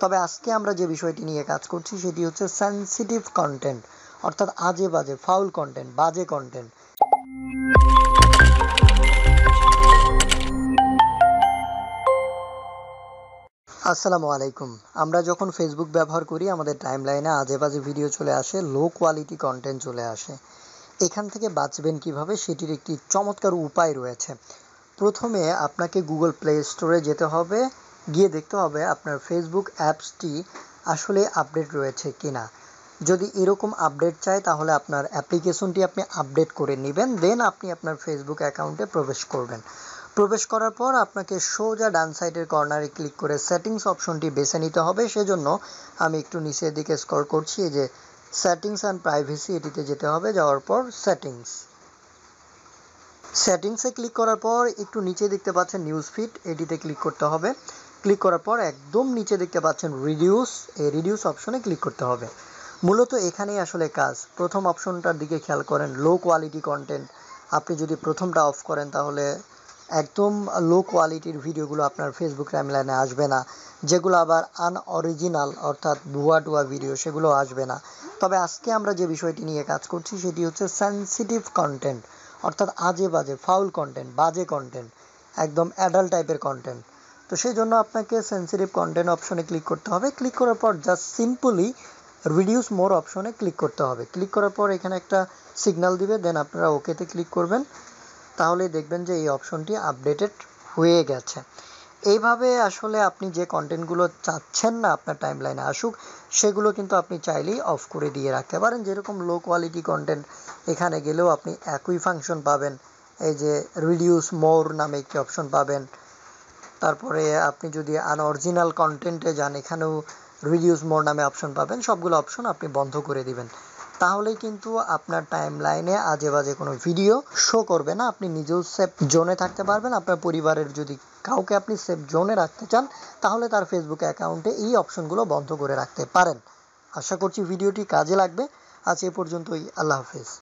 তবে আজকে আমরা যে বিষয়টি নিয়ে কাজ করছি সেটি হচ্ছে সেনসিটিভ কন্টেন্ট, অর্থাৎ আজে বাজে ফাউল কন্টেন্ট, বাজে কন্টেন্ট। আসসালামু আলাইকুম। আমরা যখন ফেসবুক ব্যবহার করি আমাদের টাইমলাইনে আজে বাজে ভিডিও চলে আসে, লো কোয়ালিটি কন্টেন্ট চলে আসে। এখান থেকে বাঁচবেন কিভাবে সেটির একটি চমৎকার উপায় রয়েছে। প্রথমে আপনাকে গুগল প্লে স্টোরে যেতে হবে, গিয়ে দেখতে হবে আপনার ফেসবুক অ্যাপসটি আসলে আপডেট রয়েছে কিনা। যদি এরকম আপডেট চায় তাহলে আপনার অ্যাপ্লিকেশনটি আপনি আপডেট করে নেবেন, দেন আপনি আপনার ফেসবুক অ্যাকাউন্টে প্রবেশ করবেন। প্রবেশ করার পর আপনাকে সোজা ডান সাইডের কর্নারে ক্লিক করে সেটিংস অপশনটি বেছে নিতে হবে। সেজন্য আমি একটু নিচের দিকে স্ক্রল করছি, এই যে সেটিংস অ্যান্ড প্রাইভেসি, এটিতে যেতে হবে। যাওয়ার পর সেটিংসে ক্লিক করার পর একটু নিচে দেখতে পাচ্ছেন নিউজ ফিড, এটিতে ক্লিক করতে হবে। ক্লিক করার পর একদম নিচে দেখতে পাচ্ছেন রিডিউস, এই রিডিউস অপশনে ক্লিক করতে হবে। মূলত এখানেই আসলে কাজ। প্রথম অপশনটার দিকে খেয়াল করেন, লো কোয়ালিটি কন্টেন্ট। আপনি যদি প্রথমটা অফ করেন তাহলে একদম লো কোয়ালিটির ভিডিওগুলো আপনার ফেসবুক টাইমলাইনে আসবে না, যেগুলো আবার আনঅরিজিনাল অর্থাৎ ভুয়া টুয়া ভিডিও, সেগুলো আসবে না। তবে আজকে আমরা যে বিষয়টি নিয়ে কাজ করছি সেটি হচ্ছে সেনসিটিভ কন্টেন্ট, অর্থাৎ আজে বাজে ফাউল কন্টেন্ট, বাজে কন্টেন্ট, একদম অ্যাডাল্ট টাইপের কন্টেন্ট। তো সেই জন্য আপনাকে সেনসিটিভ কন্টেন্ট অপশনে ক্লিক করতে হবে। ক্লিক করার পর জাস্ট সিম্পলি রিডিউস মোর অপশনে ক্লিক করতে হবে। ক্লিক করার পর এখানে একটা সিগন্যাল দিবে, দেন আপনারা ওকেতে ক্লিক করবেন। তাহলেই দেখবেন যে এই অপশনটি আপডেটেড হয়ে গেছে। এইভাবে আসলে আপনি যে কন্টেন্টগুলো চাচ্ছেন না আপনার টাইমলাইনে আসুক, সেগুলো কিন্তু আপনি চাইলেই অফ করে দিয়ে রাখতে পারেন। যেরকম লো কোয়ালিটি কন্টেন্ট, এখানে গেলেও আপনি একই ফাংশন পাবেন। এই যে রিডিউস মোর নামে একটি অপশন পাবেন। তারপরে আপনি যদি আনঅরিজিনাল কন্টেন্টে যান, এখানেও রিডিউস মোর নামে অপশন পাবেন। সবগুলো অপশন আপনি বন্ধ করে দিবেন, তাহলেই কিন্তু আপনার টাইমলাইনে আজে বাজে কোনো ভিডিও শো করবে না। আপনি নিজেও সেফ জোনে থাকতে পারবেন। আপনার পরিবারের যদি কাউকে আপনি সেফ জোনে রাখতে চান তাহলে তার ফেসবুক অ্যাকাউন্টে এই অপশনগুলো বন্ধ করে রাখতে পারেন। আশা করছি ভিডিওটি কাজে লাগবে। আজ এ পর্যন্তই। আল্লাহ হাফেজ।